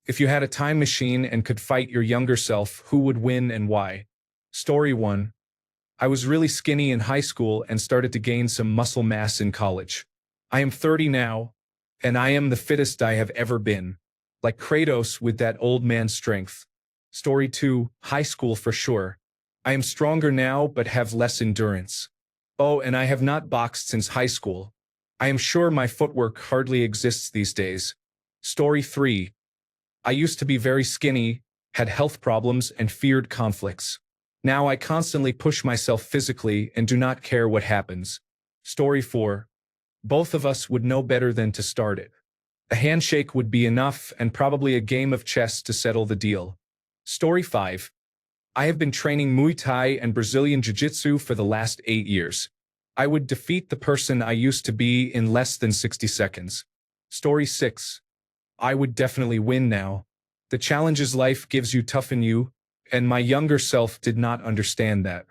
If you had a time machine and could fight your younger self, who would win and why? Story 1. I was really skinny in high school and started to gain some muscle mass in college. I am 30 now, and I am the fittest I have ever been. Like Kratos with that old man strength. Story 2. High school for sure. I am stronger now but have less endurance. Oh, and I have not boxed since high school. I am sure my footwork hardly exists these days. Story 3. I used to be very skinny, had health problems, and feared conflicts. Now I constantly push myself physically and do not care what happens. Story 4. Both of us would know better than to start it. A handshake would be enough and probably a game of chess to settle the deal. Story 5. I have been training Muay Thai and Brazilian Jiu-Jitsu for the last 8 years. I would defeat the person I used to be in less than 60 seconds. Story 6. I would definitely win now. The challenges life gives you toughen you, and my younger self did not understand that.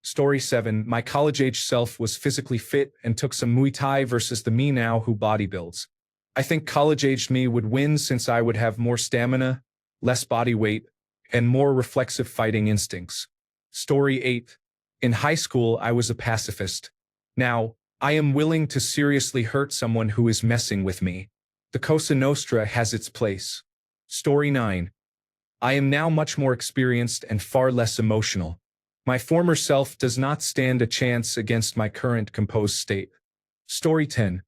Story 7. My college-age self was physically fit and took some Muay Thai versus the me now who bodybuilds. I think college-aged me would win since I would have more stamina, less body weight, and more reflexive fighting instincts. Story 8. In high school, I was a pacifist. Now, I am willing to seriously hurt someone who is messing with me. The Cosa Nostra has its place. Story 9. I am now much more experienced and far less emotional. My former self does not stand a chance against my current composed state. Story 10.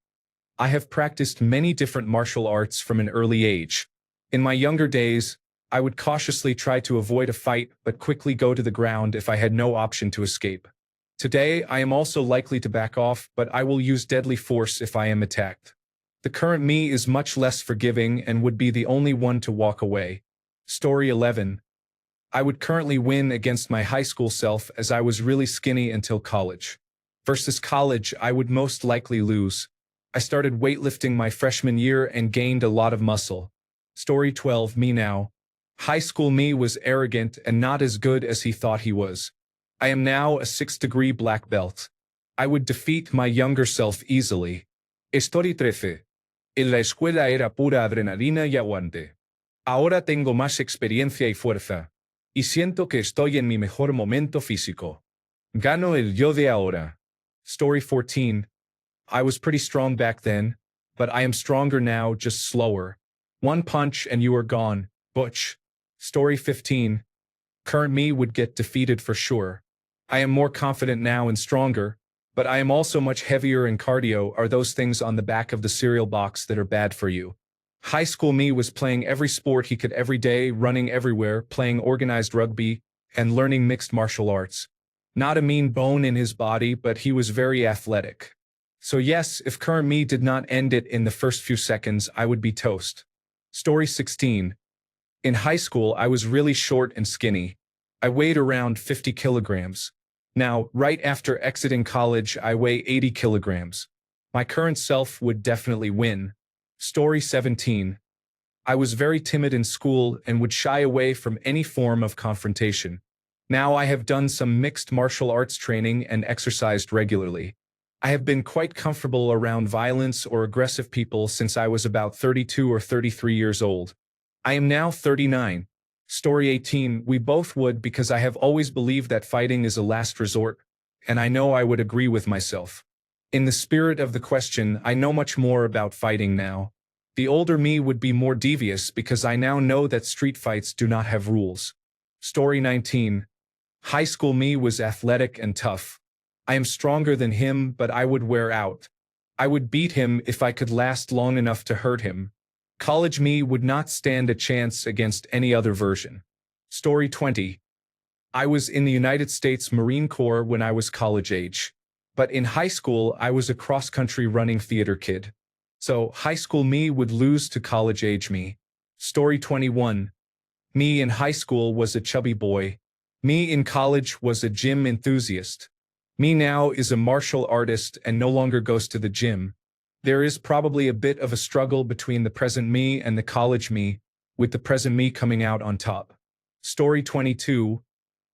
I have practiced many different martial arts from an early age. In my younger days, I would cautiously try to avoid a fight but quickly go to the ground if I had no option to escape. Today, I am also likely to back off, but I will use deadly force if I am attacked. The current me is much less forgiving and would be the only one to walk away. Story 11. I would currently win against my high school self as I was really skinny until college. Versus college, I would most likely lose. I started weightlifting my freshman year and gained a lot of muscle. Story 12. Me now. High school me was arrogant and not as good as he thought he was. I am now a 6th-degree black belt. I would defeat my younger self easily. Story 13. En la escuela era pura adrenalina y aguante. Ahora tengo más experiencia y fuerza. Y siento que estoy en mi mejor momento físico. Gano el yo de ahora. Story 14. I was pretty strong back then, but I am stronger now, just slower. One punch and you are gone, butch. Story 15. Current me would get defeated for sure. I am more confident now and stronger, but I am also much heavier, and cardio are those things on the back of the cereal box that are bad for you. High school me was playing every sport he could every day, running everywhere, playing organized rugby, and learning mixed martial arts. Not a mean bone in his body, but he was very athletic. So yes, if current me did not end it in the first few seconds, I would be toast. Story 16. In high school, I was really short and skinny. I weighed around 50 kilograms. Now, right after exiting college, I weigh 80 kilograms. My current self would definitely win. Story 17. I was very timid in school and would shy away from any form of confrontation. Now I have done some mixed martial arts training and exercised regularly. I have been quite comfortable around violence or aggressive people since I was about 32 or 33 years old. I am now 39. Story 18. We both would, because I have always believed that fighting is a last resort, and I know I would agree with myself. In the spirit of the question, I know much more about fighting now. The older me would be more devious because I now know that street fights do not have rules. Story 19. High school me was athletic and tough. I am stronger than him, but I would wear out. I would beat him if I could last long enough to hurt him. College me would not stand a chance against any other version. Story 20. I was in the United States Marine Corps when I was college age. But in high school, I was a cross-country running theater kid. So high school me would lose to college age me. Story 21. Me in high school was a chubby boy. Me in college was a gym enthusiast. Me now is a martial artist and no longer goes to the gym. There is probably a bit of a struggle between the present me and the college me, with the present me coming out on top. Story 22.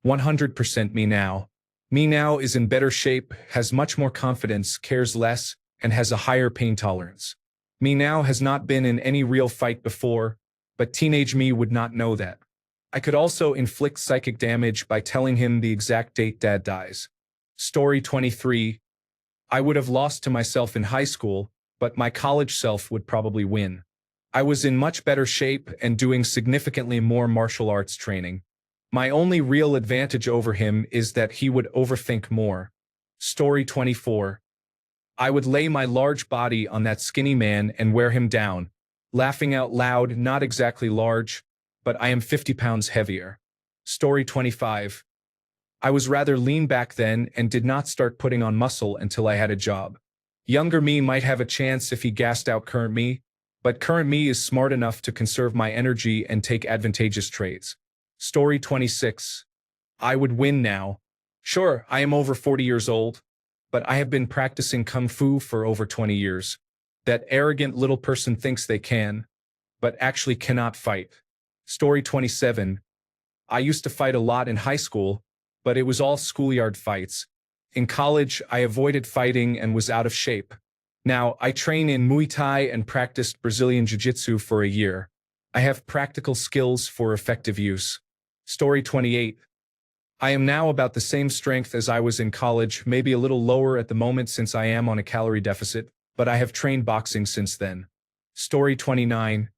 100% me now. Me now is in better shape, has much more confidence, cares less, and has a higher pain tolerance. Me now has not been in any real fight before, but teenage me would not know that. I could also inflict psychic damage by telling him the exact date Dad dies. Story 23. I would have lost to myself in high school, but my college self would probably win. I was in much better shape and doing significantly more martial arts training. My only real advantage over him is that he would overthink more. Story 24. I would lay my large body on that skinny man and wear him down, laughing out loud, not exactly large, but I am 50 pounds heavier. Story 25. I was rather lean back then and did not start putting on muscle until I had a job. Younger me might have a chance if he gassed out current me, but current me is smart enough to conserve my energy and take advantageous trades. Story 26. I would win now. Sure, I am over 40 years old, but I have been practicing Kung Fu for over 20 years. That arrogant little person thinks they can, but actually cannot fight. Story 27. I used to fight a lot in high school, but it was all schoolyard fights. In college, I avoided fighting and was out of shape. Now, I train in Muay Thai and practiced Brazilian Jiu-Jitsu for a year. I have practical skills for effective use. Story 28. I am now about the same strength as I was in college, maybe a little lower at the moment since I am on a calorie deficit, but I have trained boxing since then. Story 29.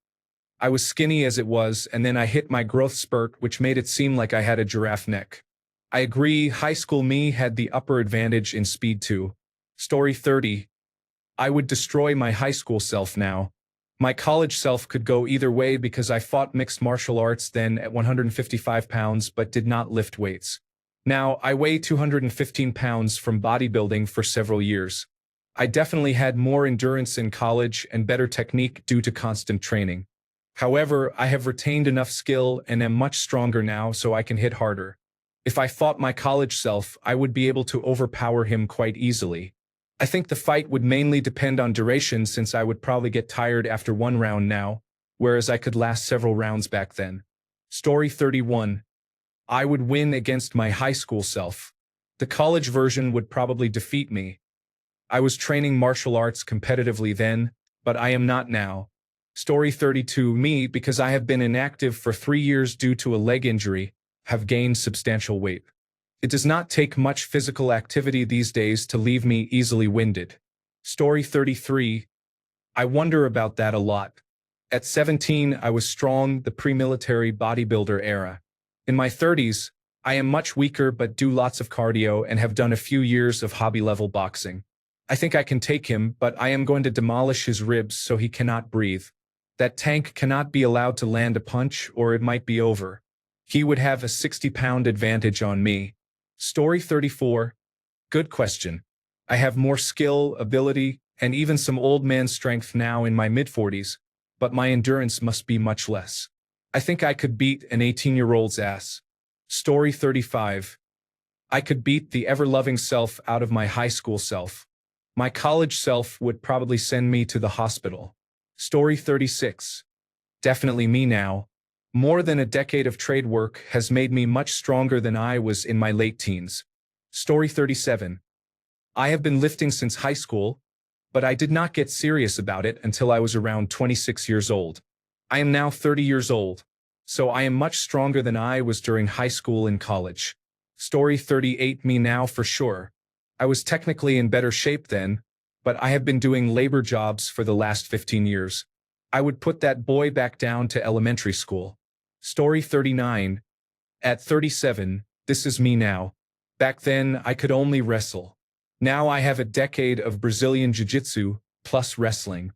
I was skinny as it was, and then I hit my growth spurt, which made it seem like I had a giraffe neck. I agree, high school me had the upper advantage in speed too. Story 30. I would destroy my high school self now. My college self could go either way because I fought mixed martial arts then at 155 pounds but did not lift weights. Now, I weigh 215 pounds from bodybuilding for several years. I definitely had more endurance in college and better technique due to constant training. However, I have retained enough skill and am much stronger now so I can hit harder. If I fought my college self, I would be able to overpower him quite easily. I think the fight would mainly depend on duration since I would probably get tired after one round now, whereas I could last several rounds back then. Story 31. I would win against my high school self. The college version would probably defeat me. I was training martial arts competitively then, but I am not now. Story 32. Me, because I have been inactive for 3 years due to a leg injury, have gained substantial weight. It does not take much physical activity these days to leave me easily winded. Story 33. I wonder about that a lot. At 17, I was strong, the pre-military bodybuilder era. In my 30s, I am much weaker but do lots of cardio and have done a few years of hobby-level boxing. I think I can take him, but I am going to demolish his ribs so he cannot breathe. That tank cannot be allowed to land a punch or it might be over. He would have a 60-pound advantage on me. Story 34. Good question. I have more skill, ability, and even some old man strength now in my mid-40s, but my endurance must be much less. I think I could beat an 18-year-old's ass. Story 35. I could beat the ever-loving self out of my high school self. My college self would probably send me to the hospital. Story 36. Definitely me now. More than a decade of trade work has made me much stronger than I was in my late teens. Story 37. I have been lifting since high school, but I did not get serious about it until I was around 26 years old. I am now 30 years old, so I am much stronger than I was during high school and college. Story 38. Me now for sure. I was technically in better shape then, but I have been doing labor jobs for the last 15 years. I would put that boy back down to elementary school. Story 39. At 37, this is me now. Back then, I could only wrestle. Now I have a decade of Brazilian Jiu-Jitsu, plus wrestling.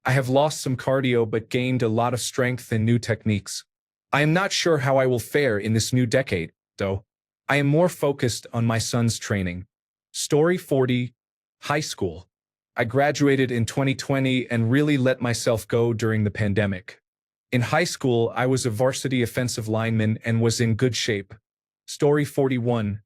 I have lost some cardio but gained a lot of strength and new techniques. I am not sure how I will fare in this new decade, though. I am more focused on my son's training. Story 40. High school. I graduated in 2020 and really let myself go during the pandemic. In high school, I was a varsity offensive lineman and was in good shape. Story 41.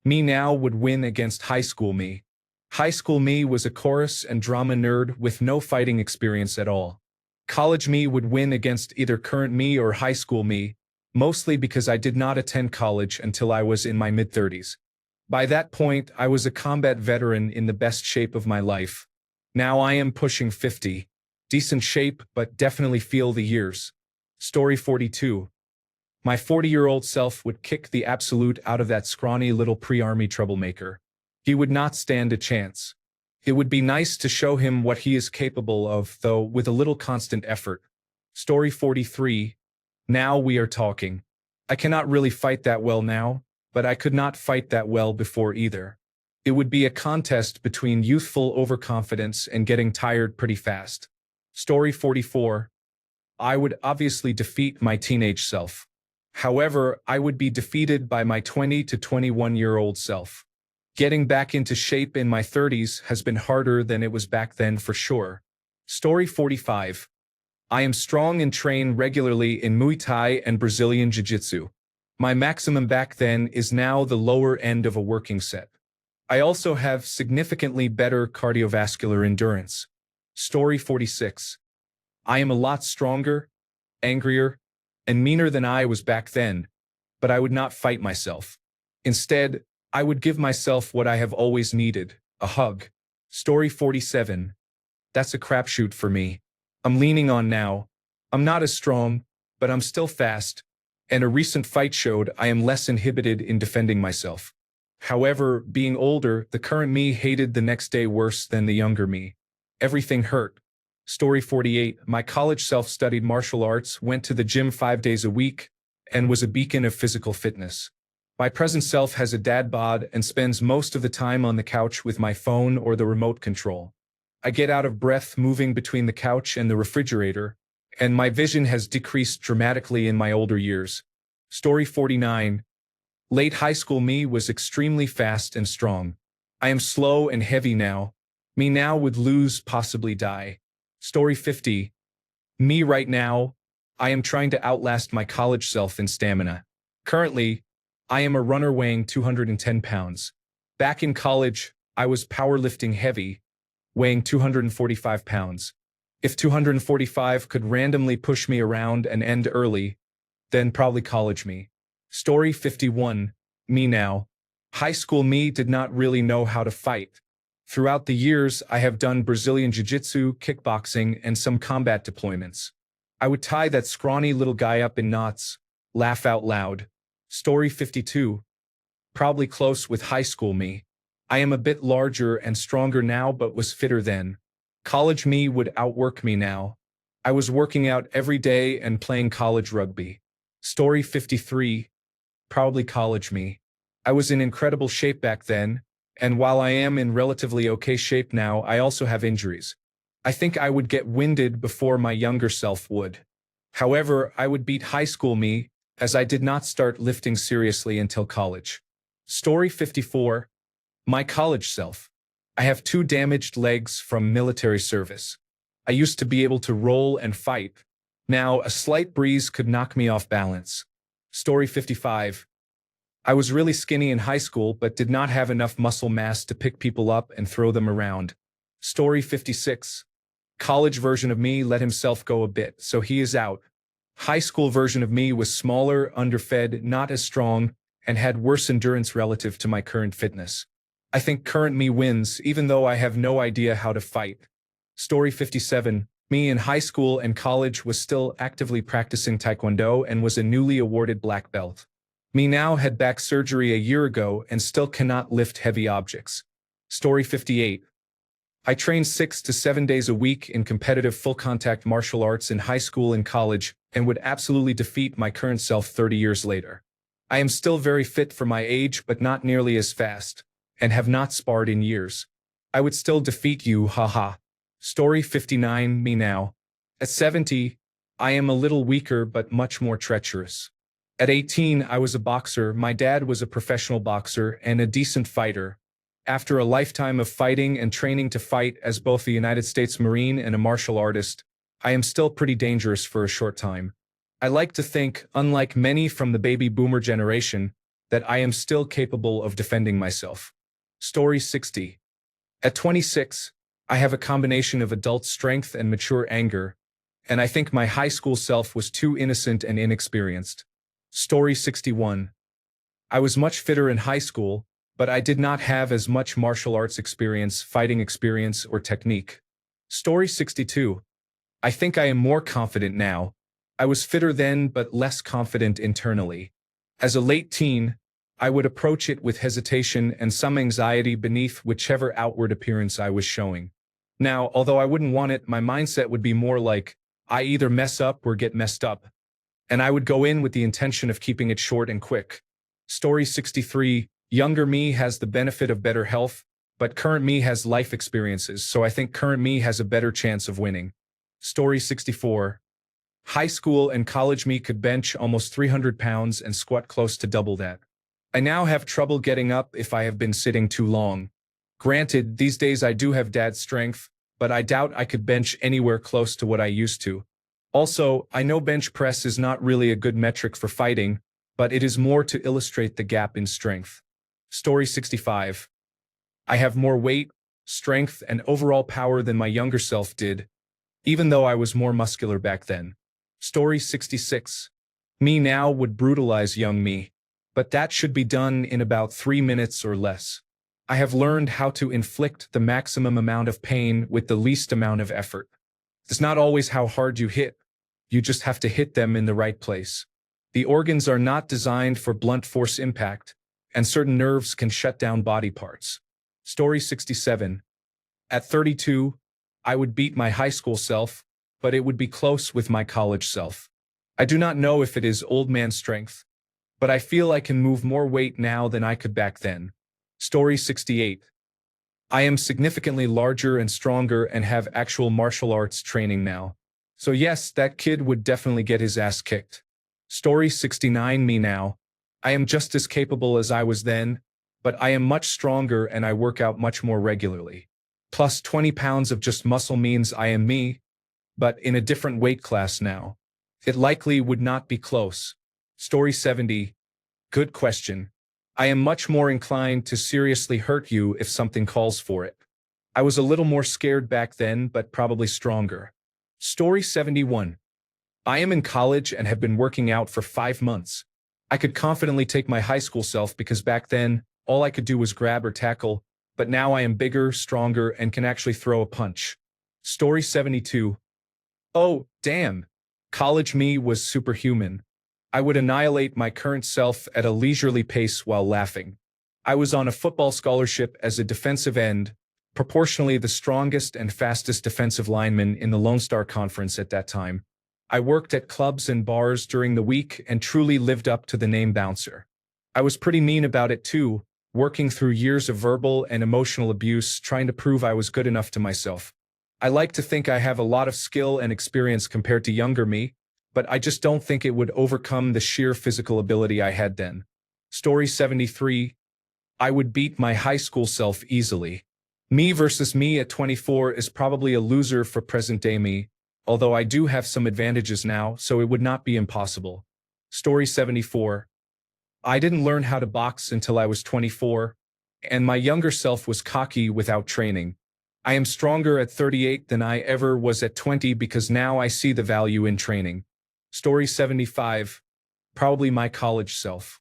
Me now would win against high school me. High school me was a chorus and drama nerd with no fighting experience at all. College me would win against either current me or high school me, mostly because I did not attend college until I was in my mid-30s. By that point, I was a combat veteran in the best shape of my life. Now I am pushing 50. Decent shape, but definitely feel the years. Story 42. My 40-year-old self would kick the absolute out of that scrawny little pre-army troublemaker. He would not stand a chance. It would be nice to show him what he is capable of, though, with a little constant effort. Story 43. Now we are talking. I cannot really fight that well now, but I could not fight that well before either. It would be a contest between youthful overconfidence and getting tired pretty fast. Story 44. I would obviously defeat my teenage self. However, I would be defeated by my 20 to 21-year-old self. Getting back into shape in my 30s has been harder than it was back then for sure. Story 45. I am strong and train regularly in Muay Thai and Brazilian Jiu-Jitsu. My maximum back then is now the lower end of a working set. I also have significantly better cardiovascular endurance. Story 46. I am a lot stronger, angrier, and meaner than I was back then, but I would not fight myself. Instead, I would give myself what I have always needed, a hug. Story 47. That's a crapshoot for me. I'm leaning on now. I'm not as strong, but I'm still fast, and a recent fight showed I am less inhibited in defending myself. However, being older, the current me hated the next day worse than the younger me. Everything hurt. Story 48. My college self studied martial arts, went to the gym 5 days a week, and was a beacon of physical fitness. My present self has a dad bod and spends most of the time on the couch with my phone or the remote control. I get out of breath moving between the couch and the refrigerator, and my vision has decreased dramatically in my older years. Story 49. Late high school me was extremely fast and strong. I am slow and heavy now. Me now would lose, possibly die. Story 50. Me right now, I am trying to outlast my college self in stamina. Currently, I am a runner weighing 210 pounds. Back in college, I was powerlifting heavy, weighing 245 pounds. If 245 could randomly push me around and end early, then probably college me. Story 51. Me now. High school me did not really know how to fight. Throughout the years, I have done Brazilian Jiu-Jitsu, kickboxing, and some combat deployments. I would tie that scrawny little guy up in knots, laugh out loud. Story 52. Probably close with high school me. I am a bit larger and stronger now but was fitter then. College me would outwork me now. I was working out every day and playing college rugby. Story 53. Probably college me. I was in incredible shape back then, and while I am in relatively okay shape now, I also have injuries. I think I would get winded before my younger self would. However, I would beat high school me, as I did not start lifting seriously until college. Story 54. My college self. I have 2 damaged legs from military service. I used to be able to roll and fight. Now, a slight breeze could knock me off balance. Story 55. I was really skinny in high school but did not have enough muscle mass to pick people up and throw them around. Story 56. College version of me let himself go a bit, so he is out. High school version of me was smaller, underfed, not as strong, and had worse endurance relative to my current fitness. I think current me wins, even though I have no idea how to fight. Story 57. Me in high school and college was still actively practicing Taekwondo and was a newly awarded black belt. Me now had back surgery a year ago and still cannot lift heavy objects. Story 58. I trained 6 to 7 days a week in competitive full-contact martial arts in high school and college and would absolutely defeat my current self 30 years later. I am still very fit for my age but not nearly as fast, and have not sparred in years. I would still defeat you, haha. Story 59. Me now. At 70, I am a little weaker but much more treacherous. At 18, I was a boxer. My dad was a professional boxer and a decent fighter. After a lifetime of fighting and training to fight as both a United States Marine and a martial artist, I am still pretty dangerous for a short time. I like to think, unlike many from the baby boomer generation, that I am still capable of defending myself. Story 60. At 26, I have a combination of adult strength and mature anger, and I think my high school self was too innocent and inexperienced. Story 61. I was much fitter in high school, but I did not have as much martial arts experience, fighting experience, or technique. Story 62. I think I am more confident now. I was fitter then but less confident internally. As a late teen, I would approach it with hesitation and some anxiety beneath whichever outward appearance I was showing. Now, although I wouldn't want it, my mindset would be more like, I either mess up or get messed up. And I would go in with the intention of keeping it short and quick. Story 63, younger me has the benefit of better health, but current me has life experiences, so I think current me has a better chance of winning. Story 64, high school and college me could bench almost 300 pounds and squat close to double that. I now have trouble getting up if I have been sitting too long. Granted, these days I do have dad strength, but I doubt I could bench anywhere close to what I used to. Also, I know bench press is not really a good metric for fighting, but it is more to illustrate the gap in strength. Story 65. I have more weight, strength, and overall power than my younger self did, even though I was more muscular back then. Story 66. Me now would brutalize young me, but that should be done in about 3 minutes or less. I have learned how to inflict the maximum amount of pain with the least amount of effort. It's not always how hard you hit. You just have to hit them in the right place. The organs are not designed for blunt force impact, and certain nerves can shut down body parts. Story 67. At 32, I would beat my high school self, but it would be close with my college self. I do not know if it is old man strength, but I feel I can move more weight now than I could back then. Story 68. I am significantly larger and stronger and have actual martial arts training now. So yes, that kid would definitely get his ass kicked. Story 69. Me now. I am just as capable as I was then, but I am much stronger and I work out much more regularly. Plus 20 pounds of just muscle means I am me, but in a different weight class now. It likely would not be close. Story 70. Good question. I am much more inclined to seriously hurt you if something calls for it. I was a little more scared back then, but probably stronger. Story 71. I am in college and have been working out for 5 months. I could confidently take my high school self because back then, all I could do was grab or tackle, but now I am bigger, stronger, and can actually throw a punch. Story 72. Oh, damn. College me was superhuman. I would annihilate my current self at a leisurely pace while laughing. I was on a football scholarship as a defensive end, proportionally the strongest and fastest defensive lineman in the Lone Star Conference at that time. I worked at clubs and bars during the week and truly lived up to the name bouncer. I was pretty mean about it too, working through years of verbal and emotional abuse, trying to prove I was good enough to myself. I like to think I have a lot of skill and experience compared to younger me, but I just don't think it would overcome the sheer physical ability I had then. Story 73. I would beat my high school self easily. Me versus me at 24 is probably a loser for present-day me, although I do have some advantages now, so it would not be impossible. Story 74. I didn't learn how to box until I was 24, and my younger self was cocky without training. I am stronger at 38 than I ever was at 20 because now I see the value in training. Story 75. Probably my college self.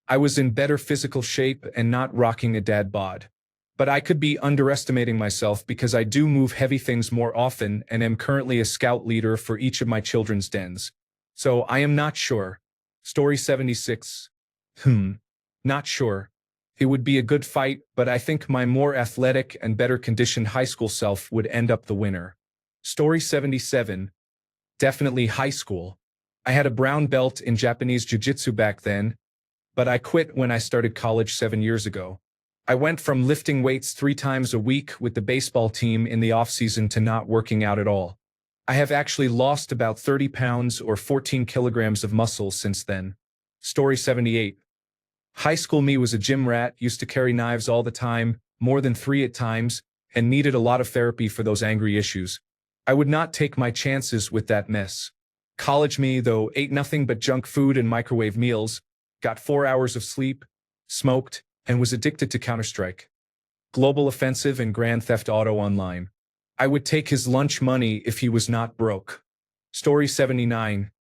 I was in better physical shape and not rocking a dad bod. But I could be underestimating myself because I do move heavy things more often and am currently a scout leader for each of my children's dens. So I am not sure. Story 76. Not sure. It would be a good fight, but I think my more athletic and better conditioned high school self would end up the winner. Story 77. Definitely high school. I had a brown belt in Japanese jiu-jitsu back then, but I quit when I started college 7 years ago. I went from lifting weights 3 times a week with the baseball team in the off-season to not working out at all. I have actually lost about 30 pounds or 14 kilograms of muscle since then. Story 78. High school me was a gym rat, used to carry knives all the time, more than 3 at times, and needed a lot of therapy for those angry issues. I would not take my chances with that mess. College me, though, ate nothing but junk food and microwave meals, got 4 hours of sleep, smoked, and was addicted to Counter-Strike, Global Offensive, and Grand Theft Auto Online. I would take his lunch money if he was not broke. Story 79.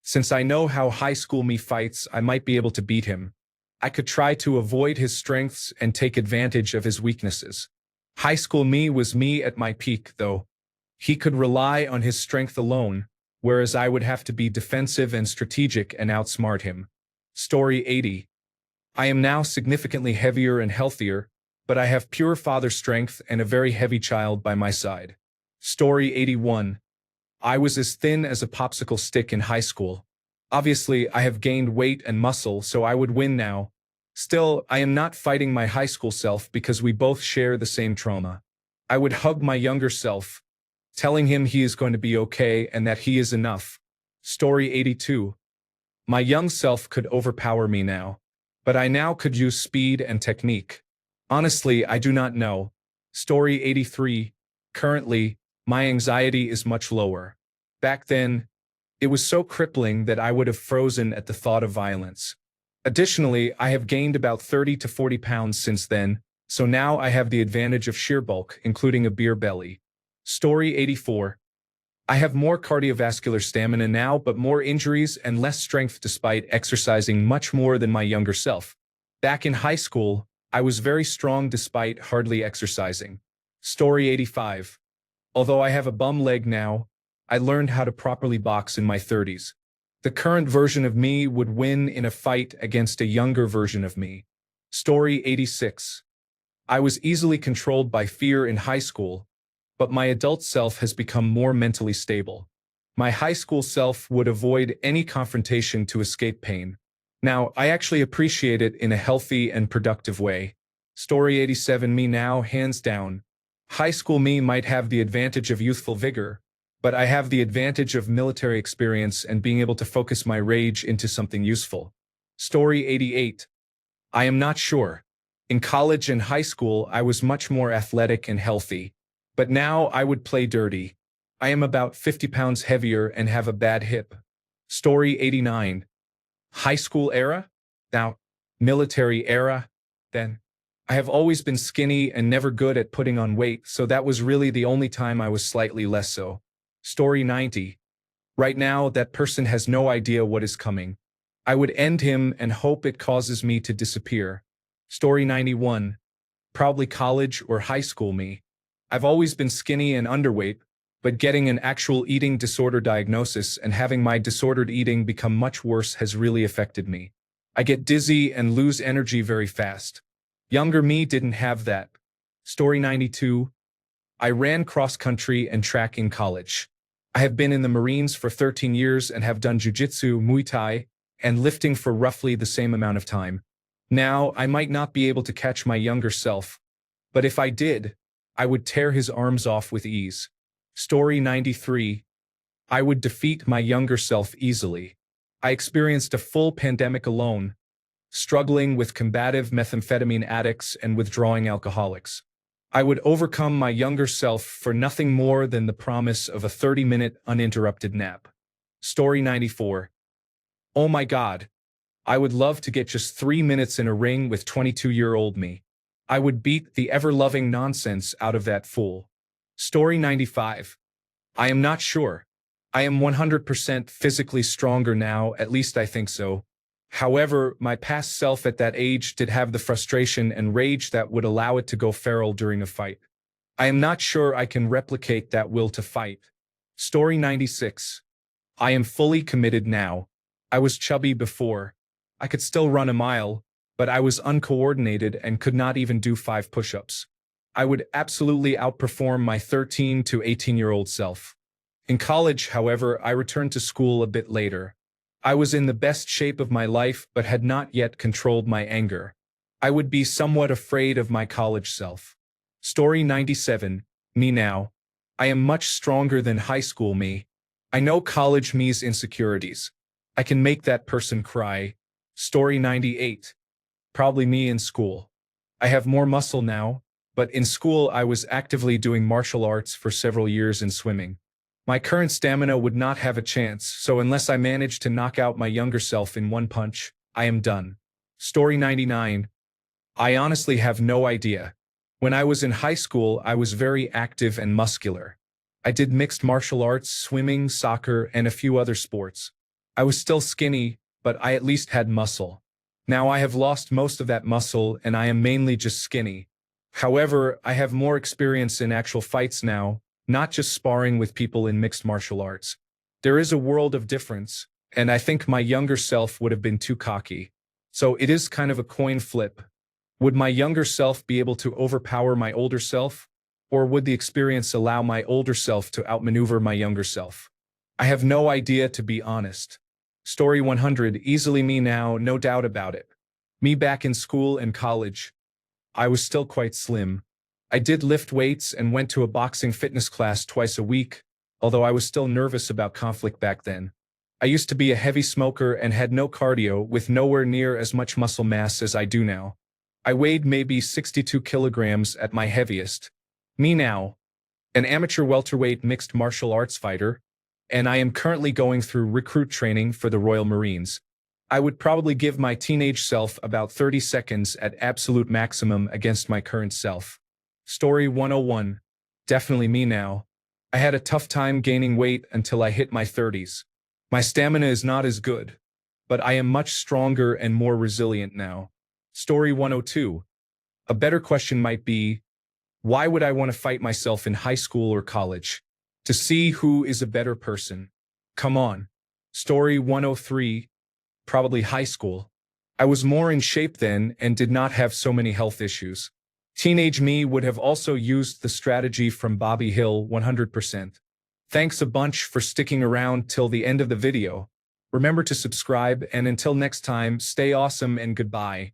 Since I know how high school me fights, I might be able to beat him. I could try to avoid his strengths and take advantage of his weaknesses. High school me was me at my peak, though. He could rely on his strength alone, whereas I would have to be defensive and strategic and outsmart him. Story 80. I am now significantly heavier and healthier, but I have pure father strength and a very heavy child by my side. Story 81. I was as thin as a popsicle stick in high school. Obviously, I have gained weight and muscle, so I would win now. Still, I am not fighting my high school self because we both share the same trauma. I would hug my younger self, telling him he is going to be okay and that he is enough. Story 82. My young self could overpower me now, but I now could use speed and technique. Honestly, I do not know. Story 83. Currently, my anxiety is much lower. Back then, it was so crippling that I would have frozen at the thought of violence. Additionally, I have gained about 30 to 40 pounds since then, so now I have the advantage of sheer bulk, including a beer belly. Story 84. I have more cardiovascular stamina now, but more injuries and less strength despite exercising much more than my younger self. Back in high school, I was very strong despite hardly exercising. Story 85. Although I have a bum leg now, I learned how to properly box in my 30s. The current version of me would win in a fight against a younger version of me. Story 86. I was easily controlled by fear in high school, but my adult self has become more mentally stable. My high school self would avoid any confrontation to escape pain. Now, I actually appreciate it in a healthy and productive way. Story 87. Me now, hands down. High school me might have the advantage of youthful vigor, but I have the advantage of military experience and being able to focus my rage into something useful. Story 88. I am not sure. In college and high school, I was much more athletic and healthy, but now I would play dirty. I am about 50 pounds heavier and have a bad hip. Story 89. High school era? Now, military era? Then. I have always been skinny and never good at putting on weight, so that was really the only time I was slightly less so. Story 90. Right now, that person has no idea what is coming. I would end him and hope it causes me to disappear. Story 91. Probably college or high school me. I've always been skinny and underweight, but getting an actual eating disorder diagnosis and having my disordered eating become much worse has really affected me. I get dizzy and lose energy very fast. Younger me didn't have that. Story 92. I ran cross-country and track in college. I have been in the Marines for 13 years and have done jiu-jitsu, Muay Thai, and lifting for roughly the same amount of time. Now, I might not be able to catch my younger self, but if I did, I would tear his arms off with ease. Story 93. I would defeat my younger self easily. I experienced a full pandemic alone, struggling with combative methamphetamine addicts and withdrawing alcoholics. I would overcome my younger self for nothing more than the promise of a 30-minute uninterrupted nap. Story 94. Oh my God. I would love to get just 3 minutes in a ring with 22-year-old me. I would beat the ever-loving nonsense out of that fool. Story 95. I am not sure. I am 100% physically stronger now, at least I think so. However, my past self at that age did have the frustration and rage that would allow it to go feral during a fight. I am not sure I can replicate that will to fight. Story 96. I am fully committed now. I was chubby before. I could still run a mile, but I was uncoordinated and could not even do 5 push-ups. I would absolutely outperform my 13 to 18-year-old self. In college, however, I returned to school a bit later. I was in the best shape of my life but had not yet controlled my anger. I would be somewhat afraid of my college self. Story 97. Me now. I am much stronger than high school me. I know college me's insecurities. I can make that person cry. Story 98. Probably me in school. I have more muscle now, but in school I was actively doing martial arts for several years and swimming. My current stamina would not have a chance, so unless I manage to knock out my younger self in one punch, I am done. Story 99. I honestly have no idea. When I was in high school, I was very active and muscular. I did mixed martial arts, swimming, soccer, and a few other sports. I was still skinny, but I at least had muscle. Now I have lost most of that muscle and I am mainly just skinny. However, I have more experience in actual fights now, not just sparring with people in mixed martial arts. There is a world of difference, and I think my younger self would have been too cocky. So it is kind of a coin flip. Would my younger self be able to overpower my older self? Or would the experience allow my older self to outmaneuver my younger self? I have no idea, to be honest. Story 100, easily me now, no doubt about it. Me back in school and college. I was still quite slim. I did lift weights and went to a boxing fitness class twice a week, although I was still nervous about conflict back then. I used to be a heavy smoker and had no cardio, with nowhere near as much muscle mass as I do now. I weighed maybe 62 kilograms at my heaviest. Me now, an amateur welterweight mixed martial arts fighter, and I am currently going through recruit training for the Royal Marines. I would probably give my teenage self about 30 seconds at absolute maximum against my current self. Story 101. Definitely me now. I had a tough time gaining weight until I hit my 30s. My stamina is not as good, but I am much stronger and more resilient now. Story 102. A better question might be, why would I want to fight myself in high school or college? To see who is a better person. Come on. Story 103. Probably high school. I was more in shape then and did not have so many health issues. Teenage me would have also used the strategy from Bobby Hill 100%. Thanks a bunch for sticking around till the end of the video. Remember to subscribe, and until next time, stay awesome and goodbye.